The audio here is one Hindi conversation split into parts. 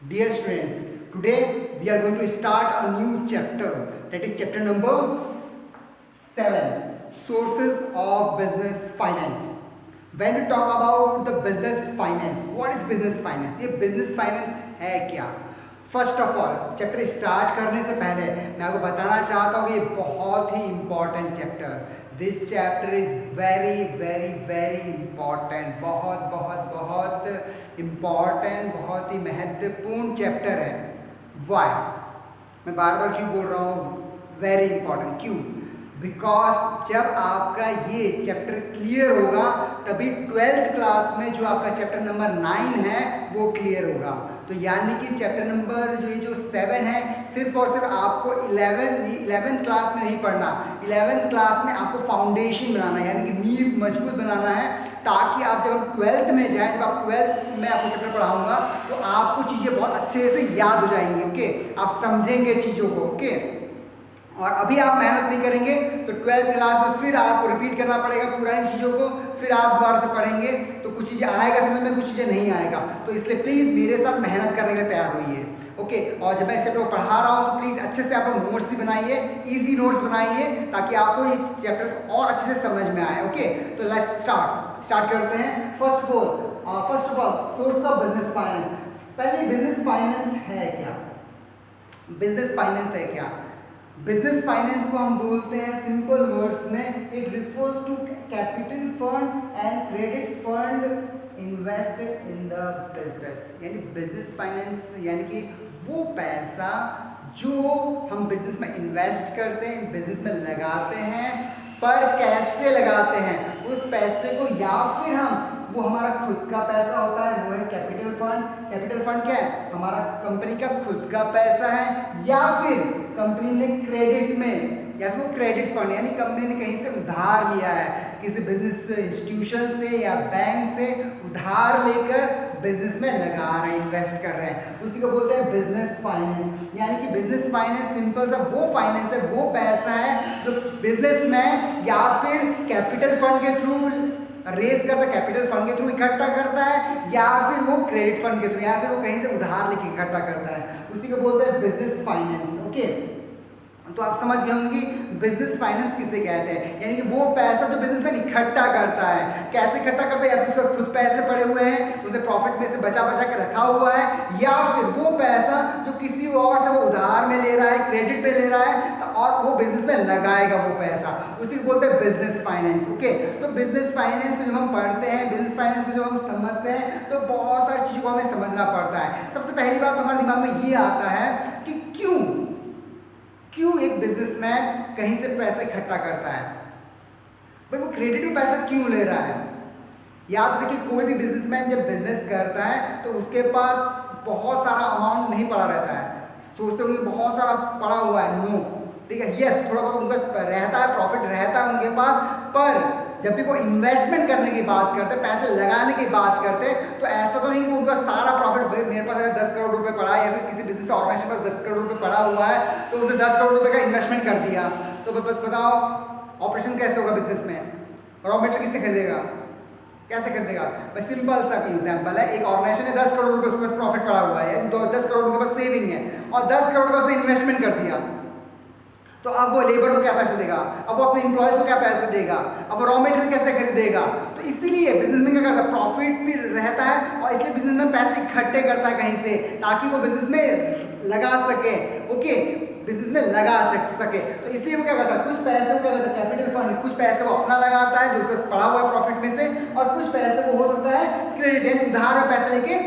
Dear students, today we are going to start a new chapter, that is chapter number 7, Sources of Business Finance. When we talk about the business finance, what is business finance? ये business finance है क्या? First of all chapter start करने से पहले मैं आपको बताना चाहता हूँ ये बहुत ही important chapter, this chapter is very very very important, बहुत बहुत बहुत इम्पॉर्टेंट, बहुत ही महत्वपूर्ण चैप्टर है। वाई मैं बार बार क्यों बोल रहा हूँ वेरी इम्पॉर्टेंट? क्यों? बिकॉज जब आपका ये चैप्टर क्लियर होगा तभी 12th क्लास में जो आपका चैप्टर नंबर 9 है वो क्लियर होगा। तो यानी कि चैप्टर नंबर जो 7 है सिर्फ और सिर्फ आपको 11th क्लास में नहीं पढ़ना, 11th क्लास में आपको फाउंडेशन बनाना है, यानी कि नींव मजबूत बनाना है, ताकि आप जब 12th में जाएं, जब आप 12th में आपको चैप्टर पढ़ाऊंगा तो आपको चीज़ें बहुत अच्छे से याद हो जाएंगी। ओके, आप समझेंगे चीज़ों को। ओके, और अभी आप मेहनत नहीं करेंगे तो 12th क्लास में फिर आपको रिपीट करना पड़ेगा पुरानी चीज़ों को, फिर आप दोबारा से पढ़ेंगे तो कुछ चीज़ें आएगा समझ में, कुछ चीज़ें नहीं आएगा। तो इसलिए प्लीज़ मेरे साथ मेहनत करने के लिए तैयार होइए। ओके, और जब मैं इस चैप्टर को पढ़ा रहा हूँ तो प्लीज़ अच्छे से आप लोग नोट्स भी बनाइए, ईजी नोट्स बनाइए, ताकि आपको ये चैप्टर्स और अच्छे से समझ में आए। ओके, तो लेट्स स्टार्ट करते हैं। First of all source of business finance. पहले बिजनेस फाइनेंस है क्या? बिजनेस फाइनेंस है क्या? बिजनेस फाइनेंस को हम बोलते हैं सिंपल वर्ड्स में, it refers to capital fund and credit fund invested in the business. यानी बिजनेस फाइनेंस यानी कि वो पैसा जो हम बिजनेस में इन्वेस्ट करते हैं, बिजनेस में लगाते हैं, पर कैसे लगाते हैं उस पैसे को, या फिर हम वो हमारा खुद का पैसा होता है, वो है कैपिटल फंड। कैपिटल फंड क्या है? हमारा कंपनी का खुद का पैसा है, या फिर कंपनी ने क्रेडिट में, या फिर क्रेडिट फंड यानी कंपनी ने कहीं से उधार लिया है, किसी बिजनेस इंस्टीट्यूशन से या बैंक से उधार लेकर बिजनेस में लगा रहे हैं, इन्वेस्ट कर रहे हैं, उसी को बोलते हैं बिजनेस फाइनेंस। यानी कि बिजनेस फाइनेंस सिंपल सा वो फाइनेंस है, वो पैसा है जो बिजनेस में या फिर कैपिटल फंड के थ्रू रेज करता है, कैपिटल फंड के थ्रू इकट्ठा करता है, या फिर वो क्रेडिट फंड के थ्रू, या फिर वो कहीं से उधार लेके इकट्ठा करता है, उसी को बोलते हैं बिजनेस फाइनेंस। ओके, तो आप समझ गए होंगे कि बिजनेस फाइनेंस किसे कहते हैं। यानी कि वो पैसा जो बिजनेसमैन इकट्ठा करता है, कैसे इकट्ठा करता है? या फिर उसके खुद पैसे पड़े हुए हैं, उसने प्रॉफिट में से बचा के रखा हुआ है, या फिर वो पैसा जो किसी और से वो उधार में ले रहा है, क्रेडिट पे ले रहा है, और वो बिजनेस में लगाएगा वो पैसा, उसी को बोलते हैं बिजनेस फाइनेंस। ओके, तो बिजनेस फाइनेंस में जब हम पढ़ते हैं, बिजनेस फाइनेंस में जब हम समझते हैं तो बहुत सारी चीज़ों को हमें समझना पड़ता है। सबसे पहली बात तो हमारे दिमाग में ये आता है कि क्यों एक बिजनेसमैन कहीं से पैसे इकट्ठा करता है? भाई वो क्रेडिट में पैसा क्यों ले रहा है? याद रखिए, कोई भी बिजनेसमैन जब बिजनेस करता है तो उसके पास बहुत सारा अमाउंट नहीं पड़ा रहता है। सोचते होंगे बहुत सारा पड़ा हुआ है, नो, ठीक है, यस, थोड़ा बहुत उनका रहता है, प्रॉफिट रहता है उनके पास, पर जब भी वो इन्वेस्टमेंट करने की बात करते हैं, पैसे लगाने की बात करते हैं, तो ऐसा तो नहीं कि उनका सारा प्रॉफिट, मेरे पास अगर 10 करोड़ रुपए पड़ा है या फिर किसी बिजनेस ऑर्गेनाइजेशन के पास 10 करोड़ रुपए पड़ा हुआ है तो उसे 10 करोड़ रुपए का इन्वेस्टमेंट कर दिया, तो बताओ ऑपरेशन कैसे होगा बिजनेस में? रॉ मटेरियल किससे खरीदेगा, कैसे खरीदेगा? भाई सिंपल सा एग्जाम्पल है, एक ऑर्गेनाइजेशन ने 10 करोड़ रुपए उसके पास प्रॉफिट पड़ा हुआ है, 10 करोड़ रुपए के पास सेविंग है, और 10 करोड़ का उसने इन्वेस्टमेंट कर दिया, तो अब वो लेबर को क्या पैसे देगा? अब वो अपने इंप्लॉयज को क्या पैसे देगा? अब वो रॉ मटेरियल कैसे खरीदेगा? तो इसीलिए बिजनेसमैन क्या करता है, प्रॉफिट भी रहता है, और इसलिए बिजनेसमैन पैसे इकट्ठे करता है कहीं से, ताकि वो बिजनेस में लगा सके। ओके, बिजनेस में लगा सके, तो इसलिए वो क्या करता है, कुछ पैसे वो क्या करता है, कैपिटल फंड, कुछ पैसे वो अपना लगाता है जो उसको पड़ा हुआ है प्रॉफिट में से, और कुछ पैसे वो हो सकता है क्रेडिट यानी उधार में पैसे लेके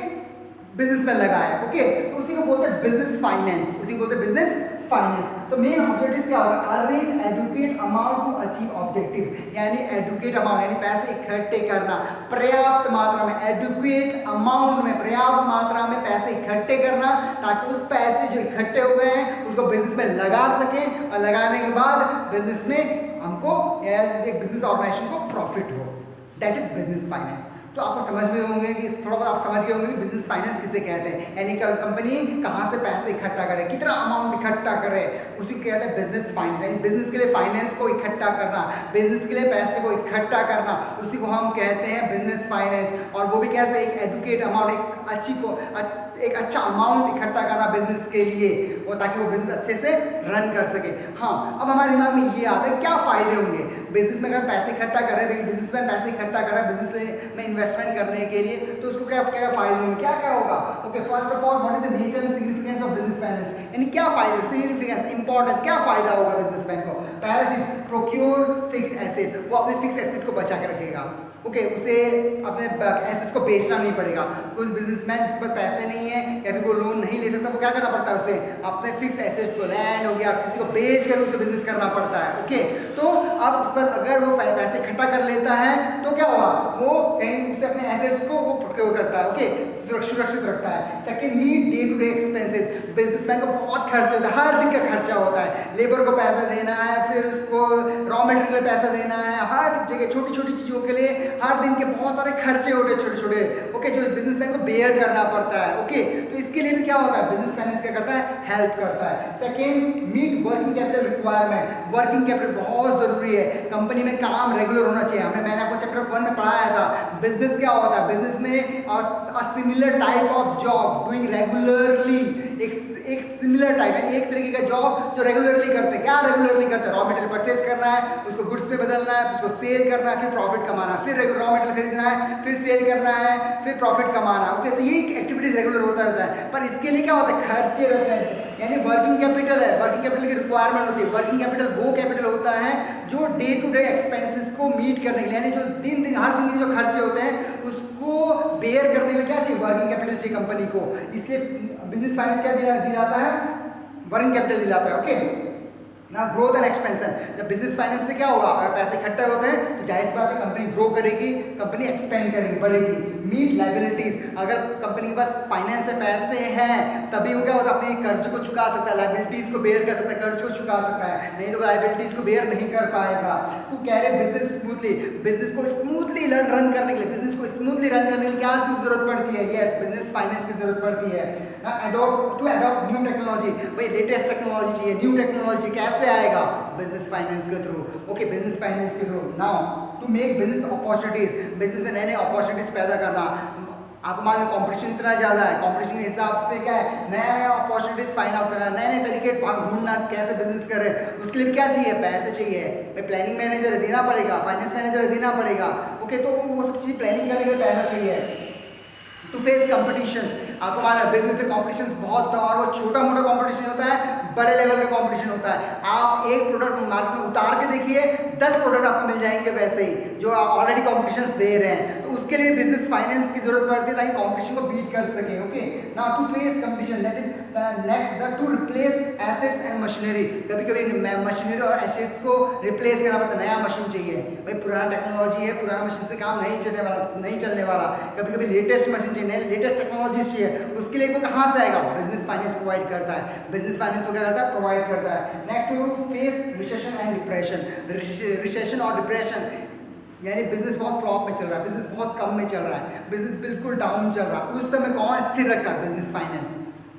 बिजनेस में लगा है। ओके, तो उसी को बोलते हैं बिजनेस फाइनेंस, उसी को बोलते हैं बिजनेस फाइनेंस। तो मेन ऑब्जेक्टिव क्या होगा? Arrange adequate amount to achieve objective, यानी एडुकेट अमाउंट यानी पैसे इकट्ठे करना, पर्याप्त मात्रा में, एडुकेट अमाउंट में पर्याप्त मात्रा में पैसे इकट्ठे करना, ताकि उस पैसे जो इकट्ठे हो गए हैं उसको बिजनेस में लगा सके, और लगाने के बाद बिजनेस में हमको एक बिजनेस ऑर्गेनाइजेशन को प्रॉफिट हो, दैट इज बिजनेस फाइनेंस। तो आपको समझ में होंगे कि थोड़ा बहुत आप आप समझ गए होंगे कि बिजनेस फाइनेंस किसे कहते हैं, यानी कि कंपनी कहाँ से पैसे इकट्ठा करे, कितना अमाउंट इकट्ठा करे, उसी को कहते हैं बिजनेस फाइनेंस। यानी बिजनेस के लिए फाइनेंस को इकट्ठा करना, बिजनेस के लिए पैसे को इकट्ठा करना, उसी को हम कहते हैं बिजनेस फाइनेंस। और वो भी कैसे, एक एडुकेट अमाउंट, एक अच्छा अमाउंट इकट्ठा करना बिजनेस के लिए, वो ताकि वो बिजनेस अच्छे से रन कर सके। हाँ, अब हमारे दिमाग में ये आता है क्या फायदे होंगे बिजनेस में, अगर पैसे इकट्ठा कर रहे हैं, बिजनेस में पैसे इकट्ठा कर रहा है बिजनेस में इन्वेस्टमेंट करने के लिए, तो उसको क्या क्या फायदे होंगे, क्या क्या होगा। Okay, first of all what is the nature and significance of business finance, यानी क्या फायदे, सिग्निफिकेंस, इंपॉर्टेंस, क्या फायदा होगा बिजनेसमैन को। पहला चीज, प्रोक्योर फिक्स एसेट, वो अपने फिक्स एसेट को बचा के रखेगा। ओके, उसे अपने एसेट्स को बेचना नहीं पड़ेगा। कुछ बिजनेसमैन जिसके पास पैसे नहीं है या फिर वो लोन नहीं ले सकता, वो क्या करना पड़ता है, उसे अपने फिक्स एसेट्स को, लैंड हो गया, किसी को बेच कर उसे बिजनेस करना पड़ता है। ओके, तो अब उस पर अगर वो पैसे इकट्ठा कर लेता है तो क्या होगा, वो कहीं उसे अपने एसेट्स को वो प्रोक्योर करता है। ओके, सुरक्षित रखता है। Second, meet day to day expenses, businessman को बहुत खर्च होता है, हर दिन का खर्चा होता है, लेबर को पैसा देना है, फिर उसको रॉ मटेरियल पैसा देना है, हर जगह छोटी छोटी चीजों के लिए हर दिन के बहुत सारे खर्चे होते हैं छोटे छोटे। ओके, जो बिजनेसमैन को बेयर करना पड़ता है। ओके, तो इसके लिए भी क्या होता है, बिजनेस फाइनेंस क्या करता है, हेल्प करता है। Second, meet working capital requirement, working capital बहुत जरूरी है, कंपनी में काम रेगुलर होना चाहिए। मैंने आपको चैप्टर 1 में पढ़ाया था, बिजनेस क्या होता है, बिजनेस में a similar type of job doing regularly, एक सिमिलर टाइप, यानी एक तरीके का जॉब जो रेगुलरली करते हैं। क्या रेगुलरली करते हैं, रॉ मटेरियल परचेज करना है, उसको गुड्स पे बदलना है, उसको सेल करना है, फिर प्रॉफिट कमाना है, फिर रॉ मटेरियल खरीदना है, फिर सेल करना है, फिर प्रॉफिट कमाना है। ओके, तो ये एक्टिविटीज रेगुलर होता रहता है, पर इसके लिए क्या होता है, खर्चे रहते हैं। यानी वर्किंग कैपिटल है, वर्किंग कैपिटल की रिक्वायरमेंट होती है। वर्किंग कैपिटल वो कैपिटल होता है जो डे टू डे एक्सपेंसेस को मीट करने के लिए, यानी जो दिन हर दिन के जो खर्चे होते हैं उसको बेयर करने के लिए क्या चाहिए, वर्किंग कैपिटल चाहिए कंपनी को। इसलिए बिजनेस फाइनेंस क्या दिया जाता है, वर्किंग कैपिटल दिया जाता है। ओके ना, ग्रोथ एंड एक्सपेंशन, जब बिजनेस फाइनेंस से क्या होगा, अगर पैसे इकट्ठे होते हैं तो जाहिर सी बात है कंपनी ग्रो करेगी, कंपनी एक्सपेंड करेगी, बढ़ेगी। मीट लाइबिलिटीज, अगर कंपनी के पास फाइनेंस से पैसे हैं तभी वो क्या होता है, अपने कर्ज को चुका सकता है, लाइबिलिटीज को बेयर कर सकता है, कर्ज को चुका सकता है, नहीं तो लाइबिलिटीज को बेयर नहीं कर पाएगा। तो कह रहे बिजनेस स्मूथली, बिजनेस को स्मूथली रन करने के लिए, बिजनेस को स्मूथली रन करने के लिए क्या चीज जरूरत पड़ती है, यस, बिजनेस फाइनेंस की जरूरत पड़ती है। अडॉप्ट न्यू टेक्नोलॉजी, भाई लेटेस्ट टेक्नोलॉजी चाहिए, न्यू टेक्नोलॉजी कैसे आएगा, बिजनेस फाइनेंस के थ्रू। ओके, बिजनेस फाइनेंस के through. Now to make business opportunities, business में नए नए अपॉर्चुनिटीज पैदा करना। आपको मान लो कॉम्पिटिशन इतना ज़्यादा है, कॉम्पिटिशन के हिसाब से क्या है, नया नया अपॉर्चुनिटीज फाइंड आउट करना, नए नए तरीके ढूंढना, कैसे बिजनेस करें। उसके लिए क्या चाहिए, पैसे चाहिए, प्लानिंग मैनेजर देना पड़ेगा, फाइनेंस मैनेजर देना पड़ेगा। ओके, तो वो सब चीज़ प्लानिंग करने के लिए पैसा चाहिए। टू फेस कंपटीशन, आपको मालूम है बिजनेस में कंपटीशन बहुत होता है, और वो छोटा मोटा कंपटीशन होता है, बड़े लेवल का कंपटीशन होता है। आप एक प्रोडक्ट मार्केट में उतार के देखिए, 10 प्रोडक्ट आपको मिल जाएंगे वैसे ही जो आप ऑलरेडी कंपटीशन दे रहे हैं। तो उसके लिए बिजनेस फाइनेंस की जरूरत पड़ती है ताकि कंपटीशन को बीट कर सके। Okay, now to face competition, that is next to replace assets and machinery. कभी कभी मशीनरी और एसेट्स को रिप्लेस करना पड़ता है, नया मशीन चाहिए। भाई पुराना टेक्नोलॉजी है, पुराना मशीन से काम नहीं चलने वाला, कभी कभी लेटेस्ट मशीन चाहिए, लेटेस्ट टेक्नोलॉजी चाहिए। उसके लिए वो कहाँ से आएगा, बिजनेस फाइनेंस प्रोवाइड करता है, बिजनेस फाइनेंस क्या करता है, प्रोवाइड करता है। Next to face recession and depression, recession और डिप्रेशन, यानी बिजनेस बहुत फ्लॉप में चल रहा है, बिजनेस बहुत कम में चल रहा है, बिजनेस बिल्कुल डाउन चल रहा है, उस समय कौन स्थिर रखता है, बिजनेस फाइनेंस।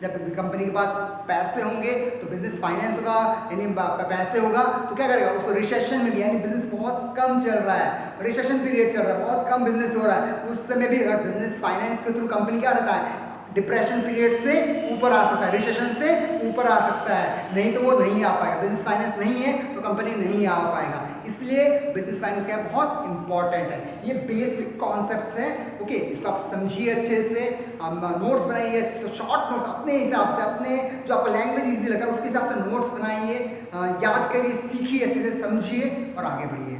जब कंपनी के पास पैसे होंगे तो बिजनेस फाइनेंस होगा, यानी पैसे होगा तो क्या करेगा, उसको रिसेशन में भी, यानी बिजनेस बहुत कम चल रहा है, रिसेशन पीरियड चल रहा है, बहुत कम बिजनेस हो रहा है, उस समय भी अगर बिजनेस फाइनेंस के थ्रू कंपनी क्या रहता है, डिप्रेशन पीरियड से ऊपर आ सकता है, रिसेशन से ऊपर आ सकता है, नहीं तो वो नहीं आ पाएगा। बिजनेस फाइनेंस नहीं है तो कंपनी नहीं आ पाएगा, इसलिए बिजनेस फाइनेंस क्या बहुत इंपॉर्टेंट है। ये बेसिक कॉन्सेप्ट्स हैं। ओके, इसको आप समझिए अच्छे से, नोट्स बनाइए, शॉर्ट नोट्स अपने हिसाब से, अपने जो आपको लैंग्वेज ईजी लगा उसके हिसाब से नोट्स बनाइए, याद करिए, सीखिए, अच्छे से समझिए और आगे बढ़िए।